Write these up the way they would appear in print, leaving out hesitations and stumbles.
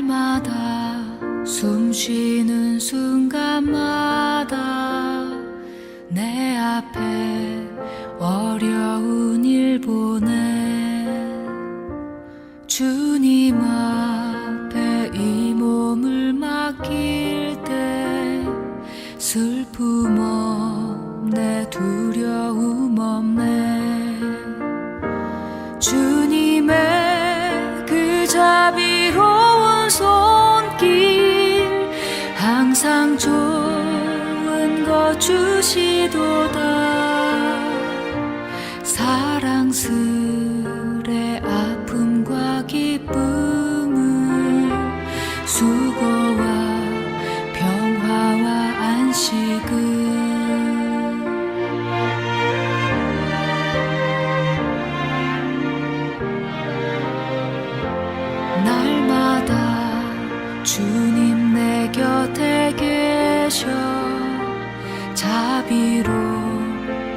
날마다 숨 쉬는 순간마다 내 앞에 어려운 일 보내 주님 앞에 이 몸을 맡길 때 슬픔 없네 두려움 없네 주님의 그 자비로운 손길 항상 좋은 것 주시도다 사랑스레 아픔과 기쁨을 수고와 평화와 안식을 날마다 주님 내 곁에 계셔 자비로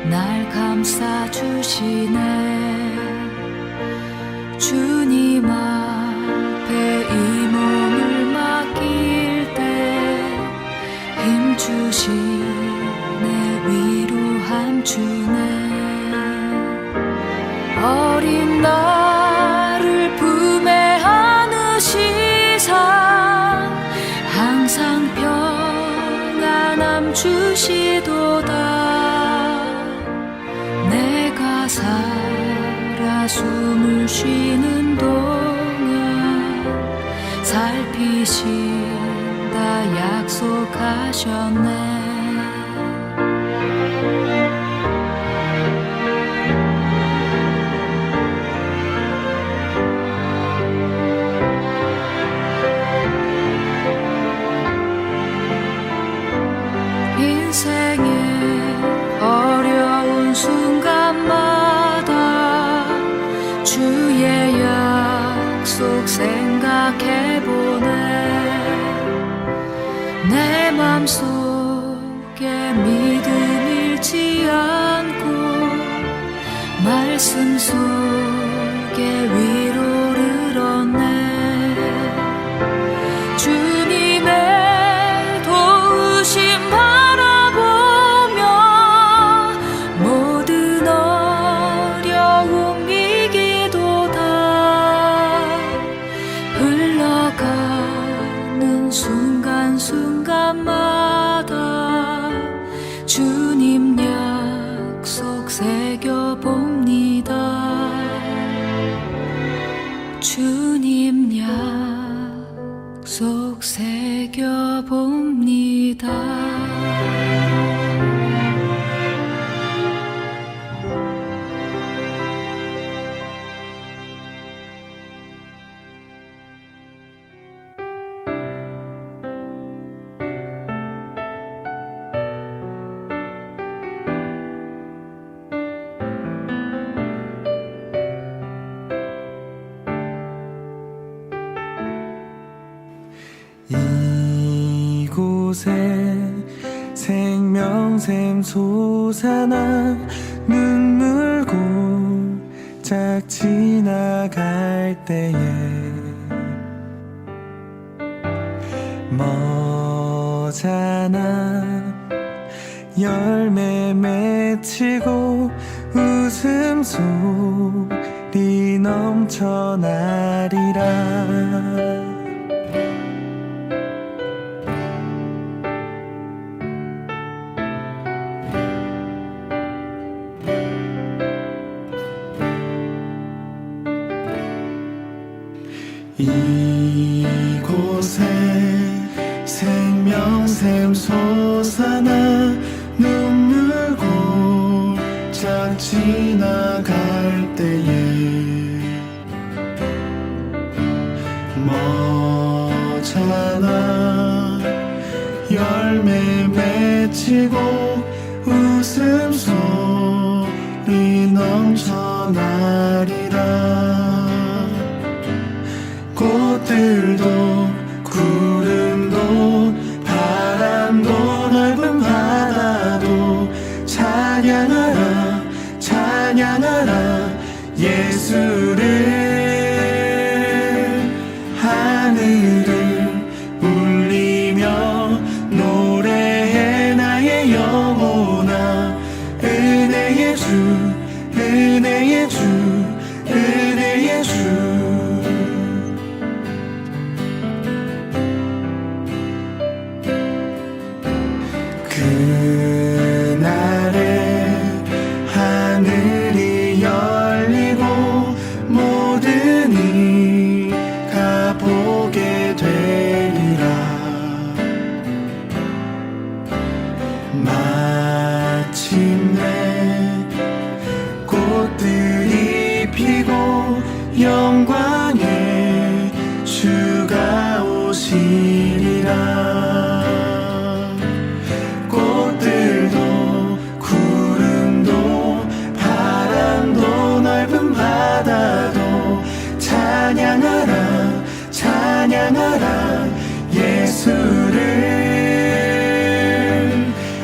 날 감싸주시네 주님 앞에 이 몸을 맡길 때 힘주시네 위로함 주네 어린 나를 품에 안으시사 항상 평안함 주시도다 내가 살아 숨을 쉬는 동안 살피신다 약속하셨네 인생의 어려운 순간마다 주의 약속 생각해보네 내 맘속에 믿음 잃지 않고 말씀 속에 위로를 얻네 주님의 도우심 순간마다 주님 약속 새겨봅니다 주님 약속 새겨봅니다 이곳에 생명샘 솟아나 눈물 골짝 지나갈 때에 머잖아 열매 맺히고 웃음소리 넘쳐나리라 이곳에 생명샘 솟아나 눈물 골짝 지나갈 때에 머잖아 열매 맺히고 웃음소리 넘쳐나리라 꽃들도 구름도 바람도 넓은 바다도 찬양하라 찬양하라 예수를 하늘을 그날에 하늘이 열리고 모든 이가 보게 되리라. 마침내 꽃들이 피고 영광의 주가 오시리라. 꽃들도 구름도 바람도 넓은 바다도 찬양하라 찬양하라 예수를.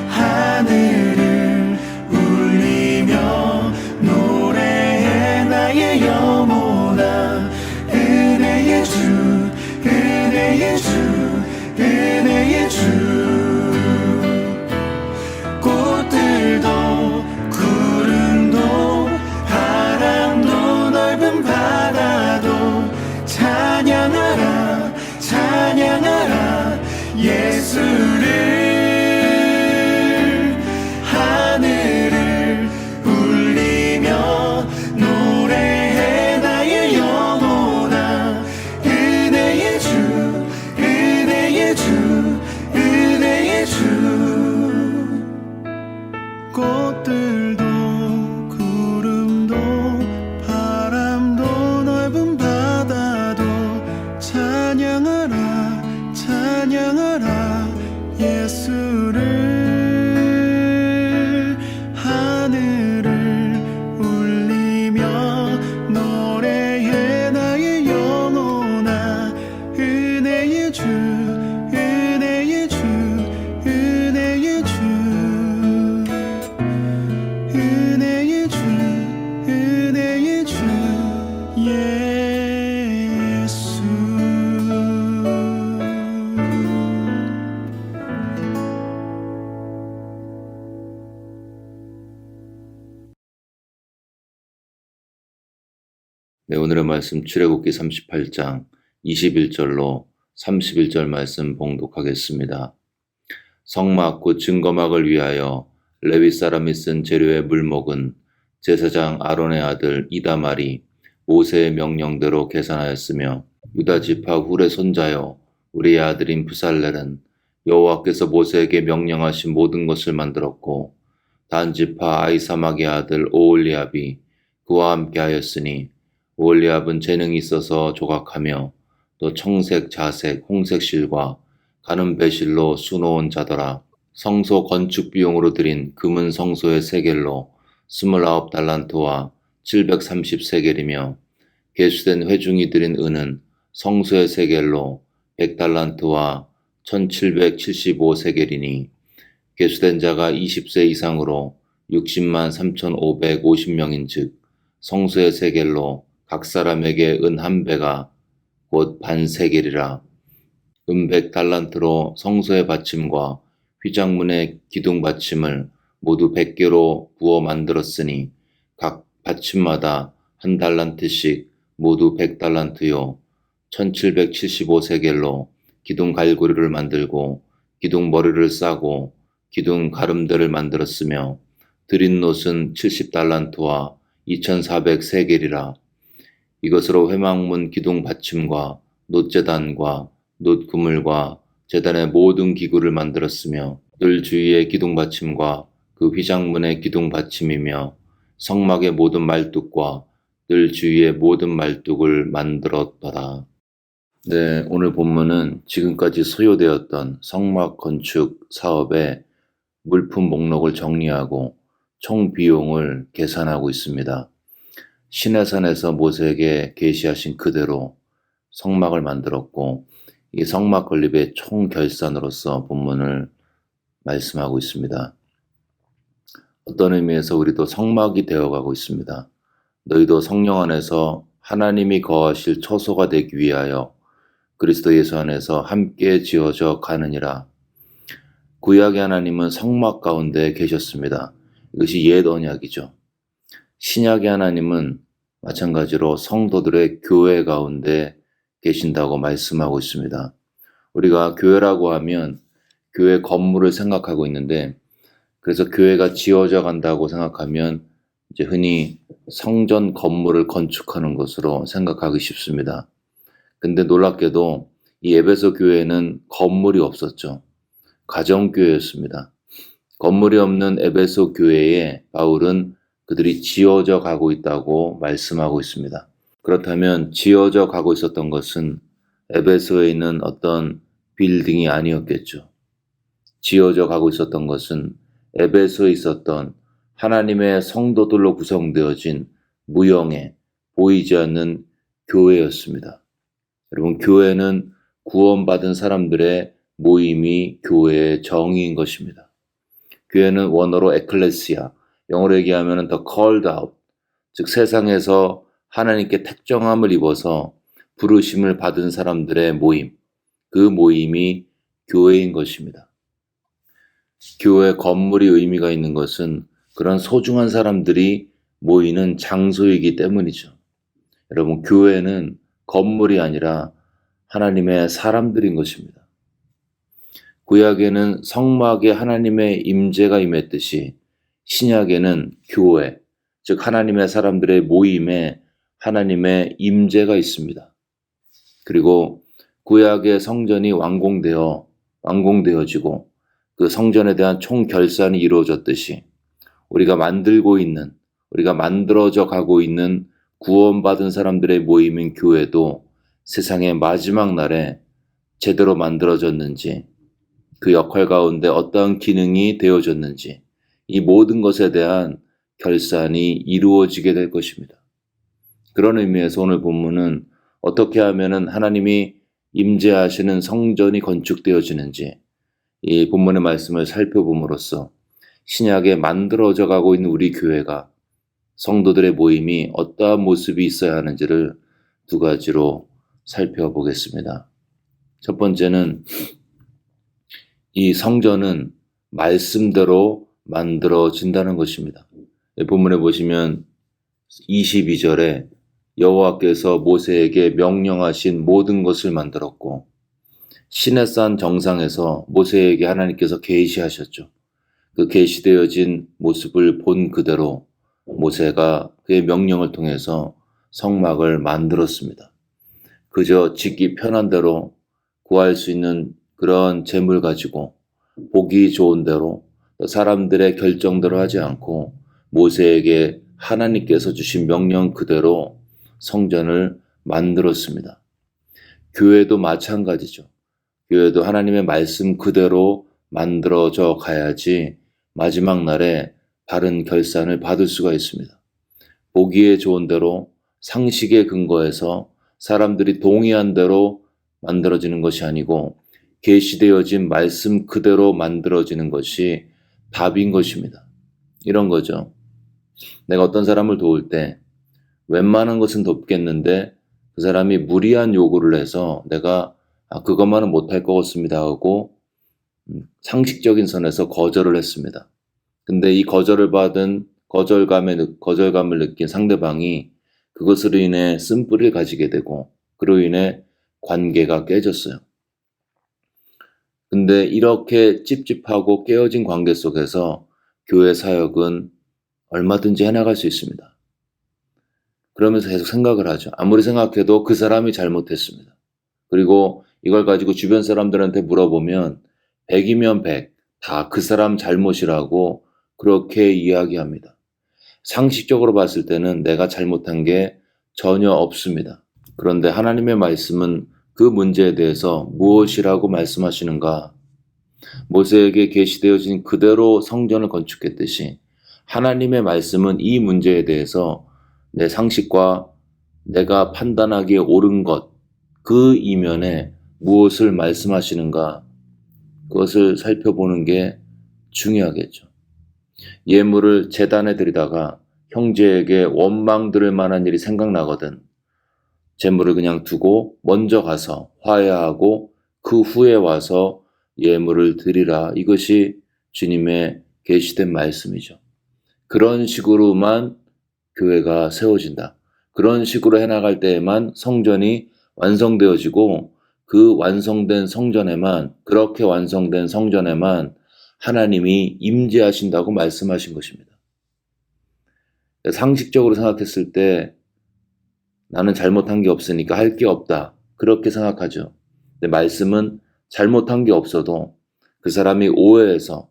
하늘을 울리며 노래해 나의 영혼아. 은혜의 주 은혜의 주 은혜의 주. 꽃들도 구름도 바람도 넓은 바다도 찬양하라 찬양하라 예수를. 하늘을 울리며 노래해 나의 영혼아. 은혜의 주 은혜의 주 은혜의 주. 꽃들도 구름도 바람도 넓은 바다도 찬양하라 찬양하라 예수를. 하늘을 울리며 노래해 나의 영혼아. 은혜의 주 은혜의 주 은혜의 주 은혜의 주 은혜의 주 예수. 네, 오늘의 말씀 출애굽기 38장 21절로 31절 말씀 봉독하겠습니다. 성막 곧 증거막을 위하여 레위 사람이 쓴 재료의 물목은 제사장 아론의 아들 이다말이 모세의 명령대로 계산하였으며 유다 지파 훌의 손자요 우리의 아들인 부살렐은 여호와께서 모세에게 명령하신 모든 것을 만들었고 단 지파 아히사막의 아들 오홀리압이 그와 함께 하였으니 오홀리압은 재능이 있어서 조각하며 또 청색, 자색, 홍색 실과 가는 배실로 수놓은 자더라. 성소 건축 비용으로 드린 금은 성소의 세겔로 29달란트와 730세겔이며 계수된 회중이 드린 은은 성소의 세겔로 100달란트와 1775세겔이니 계수된 자가 20세 이상으로 60만 3,550명인즉 성소의 세겔로 각 사람에게 은 한 배가 곧 반세겔이라. 은 100달란트로 성소의 받침과 휘장문의 기둥 받침을 모두 100개로 부어 만들었으니 각 받침마다 한 달란트씩 모두 100달란트요 1775세겔로 기둥 갈고리를 만들고 기둥 머리를 싸고 기둥 가름대를 만들었으며 드린 놋은 70달란트와 2400세겔이라. 이것으로 회막문 기둥 받침과 놋제단과 놋그물과 제단의 모든 기구를 만들었으며 늘 주위의 기둥 받침과 그 휘장문의 기둥 받침이며 성막의 모든 말뚝과 늘 주위의 모든 말뚝을 만들었더라. 네, 오늘 본문은 지금까지 소요되었던 성막 건축 사업의 물품 목록을 정리하고 총 비용을 계산하고 있습니다. 시내산에서 모세에게 계시하신 그대로 성막을 만들었고 이 성막 건립의 총 결산으로서 본문을 말씀하고 있습니다. 어떤 의미에서 우리도 성막이 되어가고 있습니다. 너희도 성령 안에서 하나님이 거하실 처소가 되기 위하여 그리스도 예수 안에서 함께 지어져 가느니라. 구약의 하나님은 성막 가운데 계셨습니다. 이것이 옛 언약이죠. 신약의 하나님은 마찬가지로 성도들의 교회 가운데 계신다고 말씀하고 있습니다. 우리가 교회라고 하면 교회 건물을 생각하고 있는데, 그래서 교회가 지어져 간다고 생각하면 이제 흔히 성전 건물을 건축하는 것으로 생각하기 쉽습니다. 근데 놀랍게도 이 에베소 교회는 건물이 없었죠. 가정교회였습니다. 건물이 없는 에베소 교회에 바울은 그들이 지어져 가고 있다고 말씀하고 있습니다. 그렇다면 지어져 가고 있었던 것은 에베소에 있는 어떤 빌딩이 아니었겠죠. 지어져 가고 있었던 것은 에베소에 있었던 하나님의 성도들로 구성되어진 무형의 보이지 않는 교회였습니다. 여러분, 교회는 구원받은 사람들의 모임이 교회의 정의인 것입니다. 교회는 원어로 에클레시아, 영어로 얘기하면 the called out, 즉 세상에서 하나님께 택정함을 입어서 부르심을 받은 사람들의 모임, 그 모임이 교회인 것입니다. 교회 건물이 의미가 있는 것은 그런 소중한 사람들이 모이는 장소이기 때문이죠. 여러분, 교회는 건물이 아니라 하나님의 사람들인 것입니다. 구약에는 성막에 하나님의 임재가 임했듯이 신약에는 교회, 즉 하나님의 사람들의 모임에 하나님의 임재가 있습니다. 그리고 구약의 성전이 완공되어지고 그 성전에 대한 총결산이 이루어졌듯이 우리가 만들어져 가고 있는 구원받은 사람들의 모임인 교회도 세상의 마지막 날에 제대로 만들어졌는지, 그 역할 가운데 어떠한 기능이 되어졌는지, 이 모든 것에 대한 결산이 이루어지게 될 것입니다. 그런 의미에서 오늘 본문은 어떻게 하면은 하나님이 임재하시는 성전이 건축되어지는지 이 본문의 말씀을 살펴봄으로써 신약에 만들어져 가고 있는 우리 교회가, 성도들의 모임이 어떠한 모습이 있어야 하는지를 두 가지로 살펴보겠습니다. 첫 번째는 이 성전은 말씀대로 만들어진다는 것입니다. 본문에 보시면 22절에 여호와께서 모세에게 명령하신 모든 것을 만들었고, 시내산 정상에서 모세에게 하나님께서 계시하셨죠. 그 계시되어진 모습을 본 그대로 모세가 그의 명령을 통해서 성막을 만들었습니다. 그저 짓기 편한 대로 구할 수 있는 그런 재물 가지고 보기 좋은 대로 사람들의 결정대로 하지 않고 모세에게 하나님께서 주신 명령 그대로 성전을 만들었습니다. 교회도 마찬가지죠. 교회도 하나님의 말씀 그대로 만들어져 가야지 마지막 날에 바른 결산을 받을 수가 있습니다. 보기에 좋은 대로 상식에 근거해서 사람들이 동의한 대로 만들어지는 것이 아니고 계시되어진 말씀 그대로 만들어지는 것이 답인 것입니다. 이런 거죠. 내가 어떤 사람을 도울 때 웬만한 것은 돕겠는데 그 사람이 무리한 요구를 해서 내가 그것만은 못할 것 같습니다 하고 상식적인 선에서 거절을 했습니다. 근데 이 거절을 받은 거절감을 느낀 상대방이 그것으로 인해 쓴뿌리를 가지게 되고 그로 인해 관계가 깨졌어요. 근데 이렇게 찝찝하고 깨어진 관계 속에서 교회 사역은 얼마든지 해나갈 수 있습니다. 그러면서 계속 생각을 하죠. 아무리 생각해도 그 사람이 잘못했습니다. 그리고 이걸 가지고 주변 사람들한테 물어보면 100이면 100, 다 그 사람 잘못이라고 그렇게 이야기합니다. 상식적으로 봤을 때는 내가 잘못한 게 전혀 없습니다. 그런데 하나님의 말씀은 그 문제에 대해서 무엇이라고 말씀하시는가? 모세에게 계시되어진 그대로 성전을 건축했듯이 하나님의 말씀은 이 문제에 대해서 내 상식과 내가 판단하기에 옳은 것, 그 이면에 무엇을 말씀하시는가, 그것을 살펴보는 게 중요하겠죠. 예물을 제단에 드리다가 형제에게 원망 들을 만한 일이 생각나거든 재물을 그냥 두고 먼저 가서 화해하고 그 후에 와서 예물을 드리라. 이것이 주님의 계시된 말씀이죠. 그런 식으로만 교회가 세워진다. 그런 식으로 해나갈 때에만 성전이 완성되어지고 그렇게 완성된 성전에만 하나님이 임재하신다고 말씀하신 것입니다. 상식적으로 생각했을 때 나는 잘못한 게 없으니까 할 게 없다. 그렇게 생각하죠. 근데 말씀은 잘못한 게 없어도 그 사람이 오해해서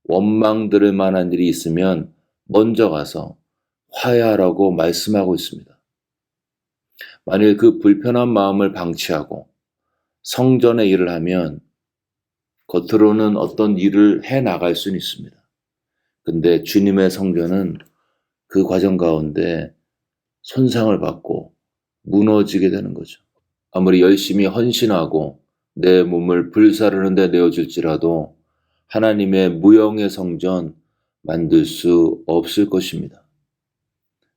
원망 들을 만한 일이 있으면 먼저 가서 화해하라고 말씀하고 있습니다. 만일 그 불편한 마음을 방치하고 성전의 일을 하면 겉으로는 어떤 일을 해 나갈 수는 있습니다. 근데 주님의 성전은 그 과정 가운데 손상을 받고 무너지게 되는 거죠. 아무리 열심히 헌신하고 내 몸을 불사르는 데 내어줄지라도 하나님의 무형의 성전 만들 수 없을 것입니다.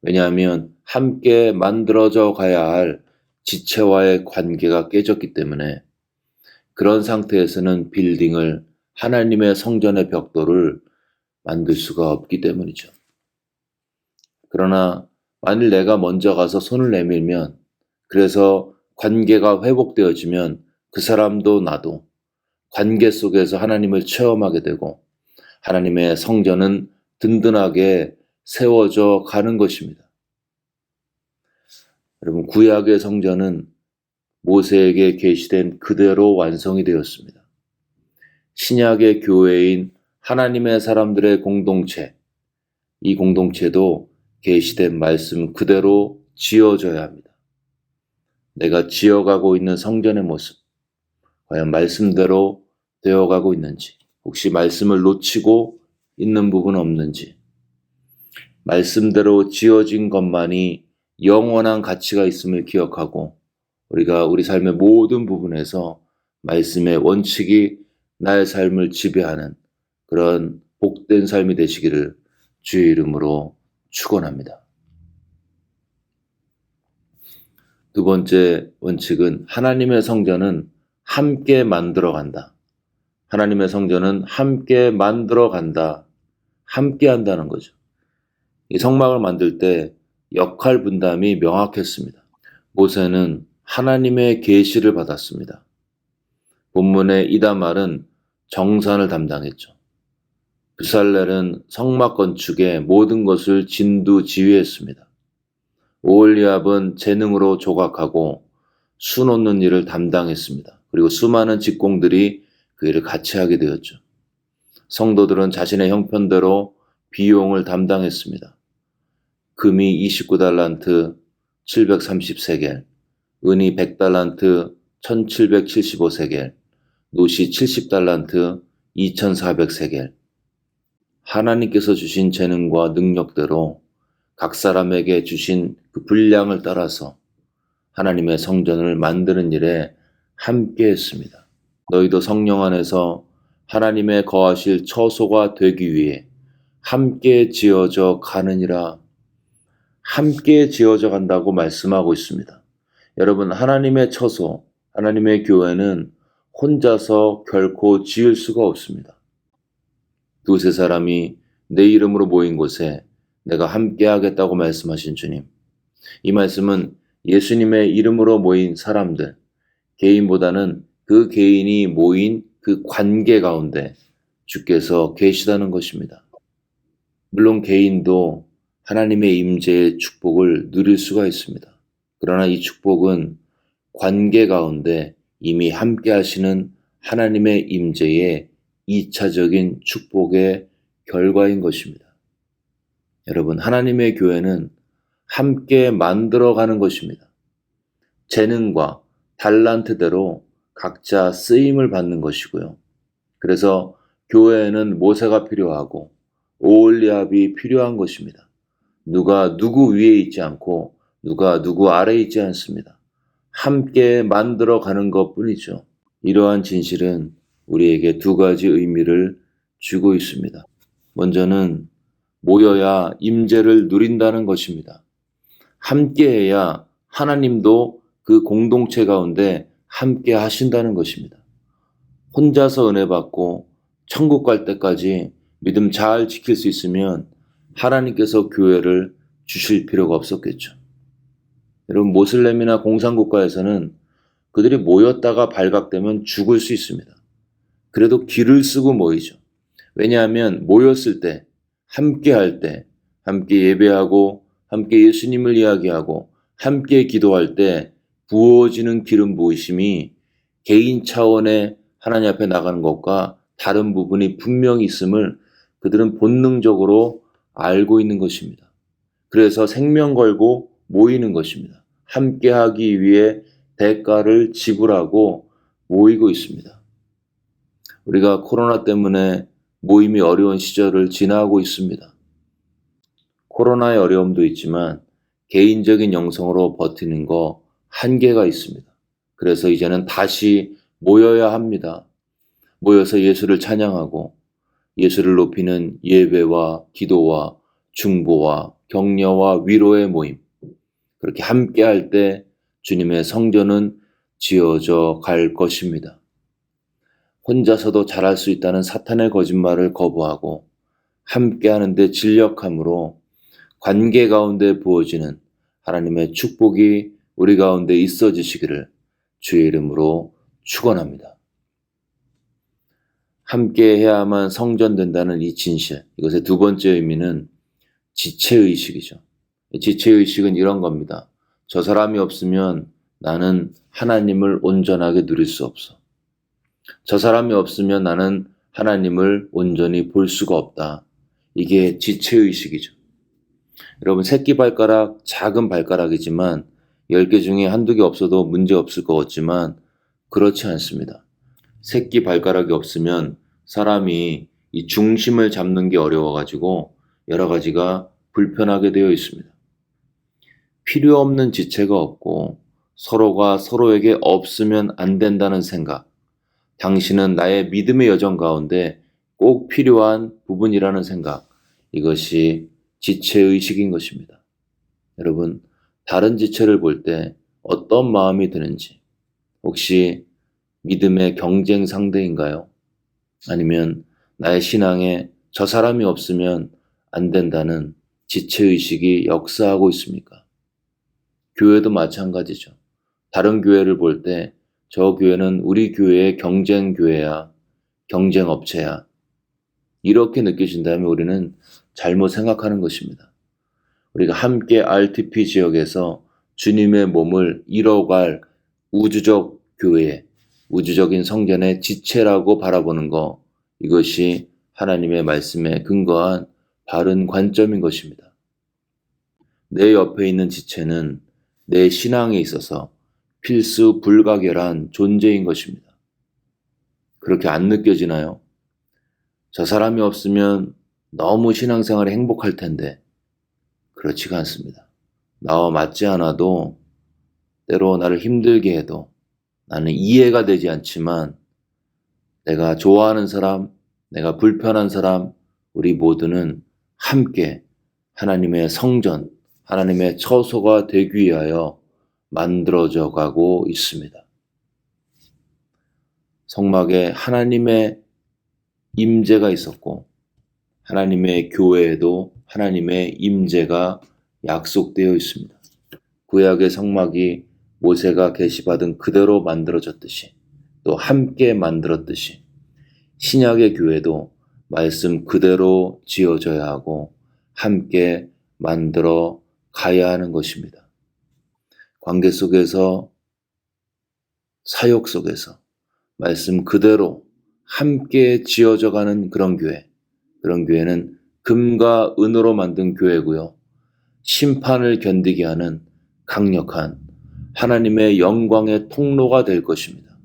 왜냐하면 함께 만들어져 가야 할 지체와의 관계가 깨졌기 때문에 그런 상태에서는 빌딩을 하나님의 성전의 벽돌을 만들 수가 없기 때문이죠. 그러나 만일 내가 먼저 가서 손을 내밀면 그래서 관계가 회복되어지면 그 사람도 나도 관계 속에서 하나님을 체험하게 되고 하나님의 성전은 든든하게 세워져 가는 것입니다. 여러분, 구약의 성전은 모세에게 계시된 그대로 완성이 되었습니다. 신약의 교회인 하나님의 사람들의 공동체, 이 공동체도 계시된 말씀 그대로 지어져야 합니다. 내가 지어가고 있는 성전의 모습, 과연 말씀대로 되어가고 있는지, 혹시 말씀을 놓치고 있는 부분은 없는지, 말씀대로 지어진 것만이 영원한 가치가 있음을 기억하고 우리가 우리 삶의 모든 부분에서 말씀의 원칙이 나의 삶을 지배하는 그런 복된 삶이 되시기를 주의 이름으로 축원합니다. 두 번째 원칙은 하나님의 성전은 함께 만들어간다. 하나님의 성전은 함께 만들어간다. 함께 한다는 거죠. 이 성막을 만들 때 역할 분담이 명확했습니다. 모세는 하나님의 계시를 받았습니다. 본문의 이다말은 정산을 담당했죠. 브살렐은 성막 건축의 모든 것을 진두지휘했습니다. 오홀리압은 재능으로 조각하고 수 놓는 일을 담당했습니다. 그리고 수많은 직공들이 그 일을 같이 하게 되었죠. 성도들은 자신의 형편대로 비용을 담당했습니다. 금이 29달란트 730세겔, 은이 100달란트 1775세겔, 노시 70달란트 2400세겔. 하나님께서 주신 재능과 능력대로 각 사람에게 주신 그 분량을 따라서 하나님의 성전을 만드는 일에 함께 했습니다. 너희도 성령 안에서 하나님의 거하실 처소가 되기 위해 함께 지어져 가느니라. 함께 지어져 간다고 말씀하고 있습니다. 여러분, 하나님의 처소, 하나님의 교회는 혼자서 결코 지을 수가 없습니다. 두세 사람이 내 이름으로 모인 곳에 내가 함께 하겠다고 말씀하신 주님. 이 말씀은 예수님의 이름으로 모인 사람들, 개인보다는 그 개인이 모인 그 관계 가운데 주께서 계시다는 것입니다. 물론 개인도 하나님의 임재의 축복을 누릴 수가 있습니다. 그러나 이 축복은 관계 가운데 이미 함께 하시는 하나님의 임재의 2차적인 축복의 결과인 것입니다. 여러분, 하나님의 교회는 함께 만들어가는 것입니다. 재능과 달란트대로 각자 쓰임을 받는 것이고요. 그래서 교회에는 모세가 필요하고 오홀리압이 필요한 것입니다. 누가 누구 위에 있지 않고 누가 누구 아래에 있지 않습니다. 함께 만들어가는 것뿐이죠. 이러한 진실은 우리에게 두 가지 의미를 주고 있습니다. 먼저는 모여야 임재를 누린다는 것입니다. 함께해야 하나님도 그 공동체 가운데 함께 하신다는 것입니다. 혼자서 은혜 받고 천국 갈 때까지 믿음 잘 지킬 수 있으면 하나님께서 교회를 주실 필요가 없었겠죠. 여러분, 모슬렘이나 공산국가에서는 그들이 모였다가 발각되면 죽을 수 있습니다. 그래도 길을 쓰고 모이죠. 왜냐하면 모였을 때, 함께 할 때, 함께 예배하고, 함께 예수님을 이야기하고, 함께 기도할 때 부어지는 기름 부으심이 개인 차원의 하나님 앞에 나가는 것과 다른 부분이 분명히 있음을 그들은 본능적으로 알고 있는 것입니다. 그래서 생명 걸고 모이는 것입니다. 함께 하기 위해 대가를 지불하고 모이고 있습니다. 우리가 코로나 때문에 모임이 어려운 시절을 지나고 있습니다. 코로나의 어려움도 있지만 개인적인 영성으로 버티는 거 한계가 있습니다. 그래서 이제는 다시 모여야 합니다. 모여서 예수를 찬양하고 예수를 높이는 예배와 기도와 중보와 격려와 위로의 모임. 그렇게 함께 할 때 주님의 성전은 지어져 갈 것입니다. 혼자서도 잘할 수 있다는 사탄의 거짓말을 거부하고 함께 하는데 진력함으로 관계 가운데 부어지는 하나님의 축복이 우리 가운데 있어지시기를 주의 이름으로 축원합니다. 함께 해야만 성전된다는 이 진실, 이것의 두 번째 의미는 지체의식이죠. 지체의식은 이런 겁니다. 저 사람이 없으면 나는 하나님을 온전하게 누릴 수 없어. 저 사람이 없으면 나는 하나님을 온전히 볼 수가 없다. 이게 지체의식이죠. 여러분, 새끼발가락, 작은 발가락이지만 10개 중에 한두 개 없어도 문제 없을 것 같지만 그렇지 않습니다. 새끼 발가락이 없으면 사람이 이 중심을 잡는 게 어려워가지고 여러 가지가 불편하게 되어 있습니다. 필요 없는 지체가 없고 서로가 서로에게 없으면 안 된다는 생각, 당신은 나의 믿음의 여정 가운데 꼭 필요한 부분이라는 생각, 이것이 지체의식인 것입니다. 여러분, 다른 지체를 볼 때 어떤 마음이 드는지, 혹시 믿음의 경쟁 상대인가요? 아니면 나의 신앙에 저 사람이 없으면 안 된다는 지체의식이 역사하고 있습니까? 교회도 마찬가지죠. 다른 교회를 볼 때 저 교회는 우리 교회의 경쟁 교회야, 경쟁 업체야. 이렇게 느껴진다면 우리는 잘못 생각하는 것입니다. 우리가 함께 RTP 지역에서 주님의 몸을 이뤄갈 우주적 교회, 우주적인 성전의 지체라고 바라보는 것, 이것이 하나님의 말씀에 근거한 바른 관점인 것입니다. 내 옆에 있는 지체는 내 신앙에 있어서 필수 불가결한 존재인 것입니다. 그렇게 안 느껴지나요? 저 사람이 없으면 너무 신앙생활이 행복할 텐데 그렇지가 않습니다. 나와 맞지 않아도 때로 나를 힘들게 해도 나는 이해가 되지 않지만 내가 좋아하는 사람, 내가 불편한 사람, 우리 모두는 함께 하나님의 성전, 하나님의 처소가 되기 위하여 만들어져 가고 있습니다. 성막에 하나님의 임재가 있었고 하나님의 교회에도 하나님의 임재가 약속되어 있습니다. 구약의 성막이 모세가 계시받은 그대로 만들어졌듯이 또 함께 만들었듯이 신약의 교회도 말씀 그대로 지어져야 하고 함께 만들어 가야 하는 것입니다. 관계 속에서, 사역 속에서 말씀 그대로 함께 지어져 가는 그런 교회, 그런 교회는 금과 은으로 만든 교회고요. 심판을 견디게 하는 강력한 하나님의 영광의 통로가 될 것입니다.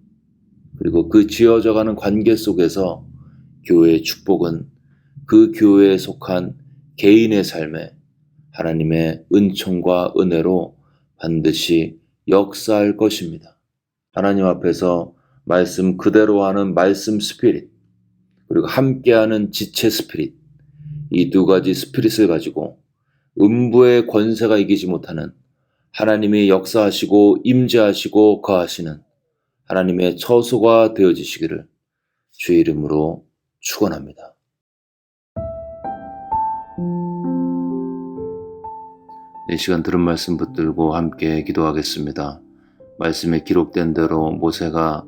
그리고 그 지어져 가는 관계 속에서 교회의 축복은 그 교회에 속한 개인의 삶에 하나님의 은총과 은혜로 반드시 역사할 것입니다. 하나님 앞에서 말씀 그대로 하는 말씀 스피릿, 그리고 함께하는 지체 스피릿, 이 두 가지 스피릿을 가지고 음부의 권세가 이기지 못하는 하나님이 역사하시고 임재하시고 거하시는 하나님의 처소가 되어지시기를 주의 이름으로 축원합니다. 이 시간 들은 말씀 붙들고 함께 기도하겠습니다. 말씀에 기록된 대로 모세가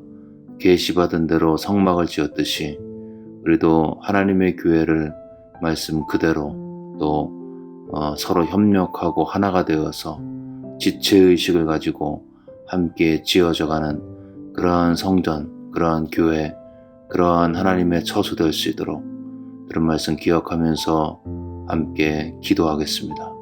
계시받은 대로 성막을 지었듯이 우리도 하나님의 교회를 말씀 그대로 또 서로 협력하고 하나가 되어서 지체의식을 가지고 함께 지어져가는 그러한 성전, 그러한 교회, 그러한 하나님의 처소 될 수 있도록 이런 말씀 기억하면서 함께 기도하겠습니다.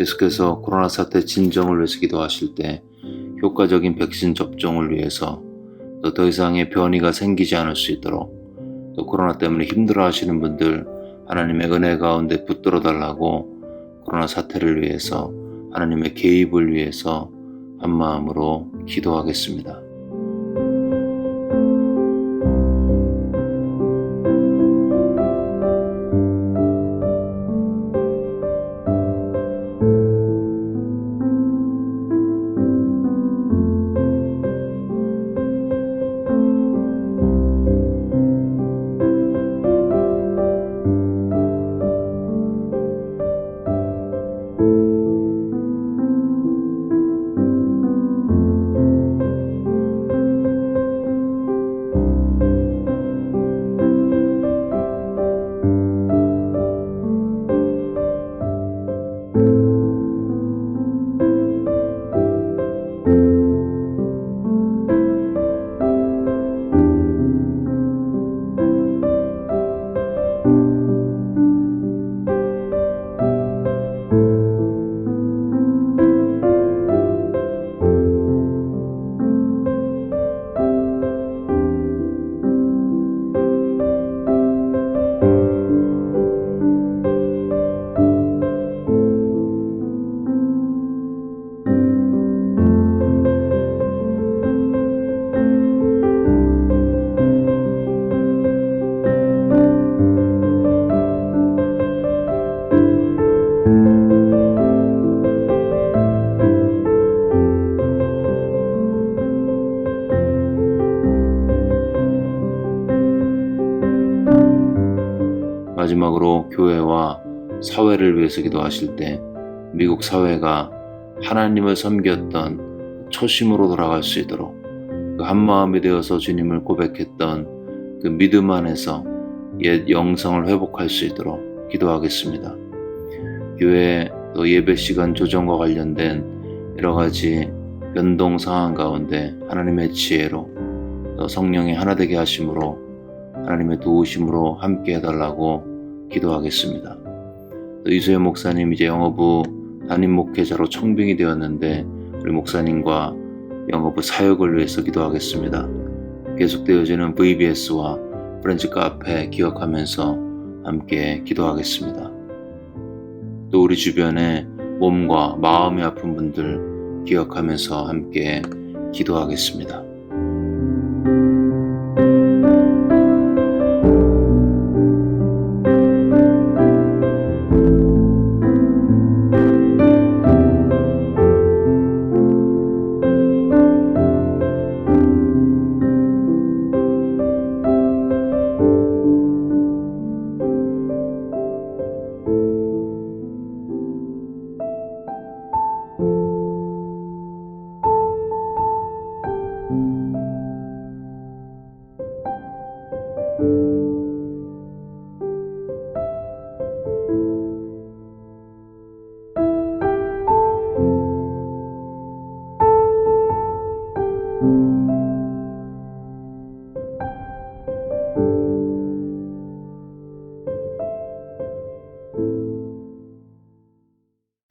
계속해서 코로나 사태 진정을 위해서 기도하실 때 효과적인 백신 접종을 위해서 또 더 이상의 변이가 생기지 않을 수 있도록 또 코로나 때문에 힘들어하시는 분들 하나님의 은혜 가운데 붙들어 달라고 코로나 사태를 위해서 하나님의 개입을 위해서 한마음으로 기도하겠습니다. 마지막으로 교회와 사회를 위해서 기도하실 때 미국 사회가 하나님을 섬겼던 초심으로 돌아갈 수 있도록 그 한마음이 되어서 주님을 고백했던 그 믿음 안에서 옛 영성을 회복할 수 있도록 기도하겠습니다. 교회 또 예배 시간 조정과 관련된 여러 가지 변동 상황 가운데 하나님의 지혜로 또 성령의 하나 되게 하심으로 하나님의 도우심으로 함께 해달라고 기도하겠습니다. 또 이수연 목사님 이제 영어부 담임 목회자로 청빙이 되었는데 우리 목사님과 영어부 사역을 위해서 기도하겠습니다. 계속되어지는 VBS와 프렌치 카페 기억하면서 함께 기도하겠습니다. 또 우리 주변에 몸과 마음이 아픈 분들 기억하면서 함께 기도하겠습니다.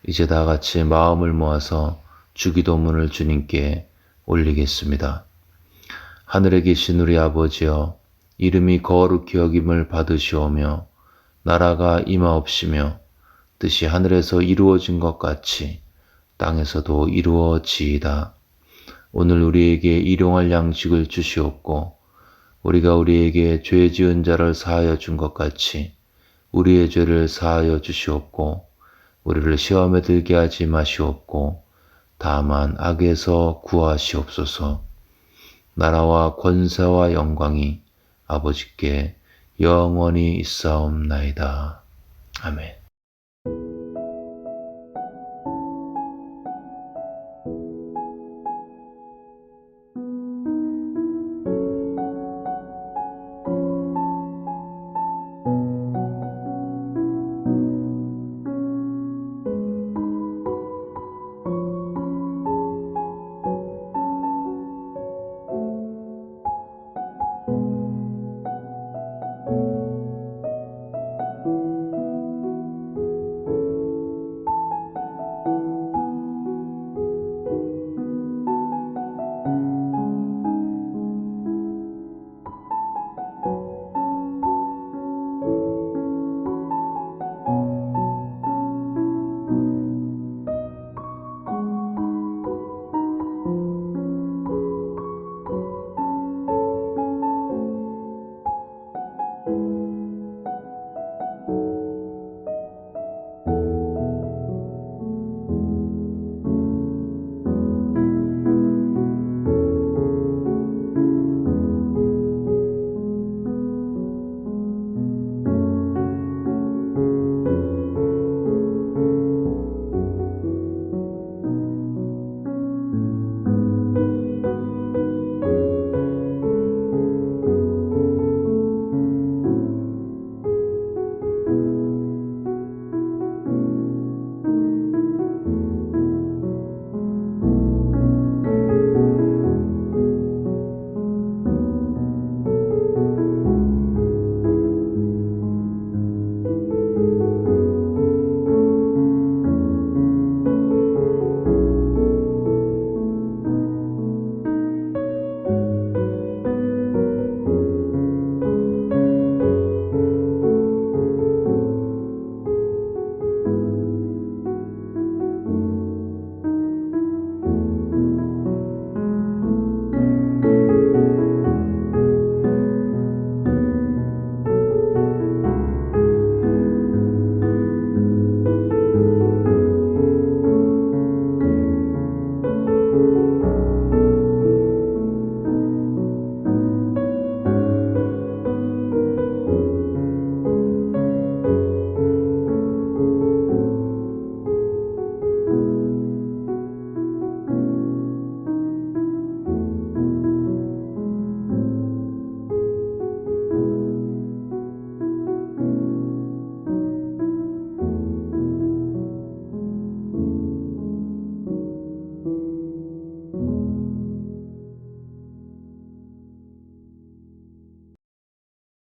이제 다 같이 마음을 모아서 주기도문을 주님께 올리겠습니다. 하늘에 계신 우리 아버지여, 이름이 거룩히 여김을 받으시오며 나라가 임하옵시며 뜻이 하늘에서 이루어진 것 같이 땅에서도 이루어지이다. 오늘 우리에게 일용할 양식을 주시옵고 우리가 우리에게 죄 지은 자를 사하여 준 것 같이 우리의 죄를 사하여 주시옵고 우리를 시험에 들게 하지 마시옵고 다만 악에서 구하시옵소서. 나라와 권세와 영광이 아버지께 영원히 있사옵나이다. 아멘.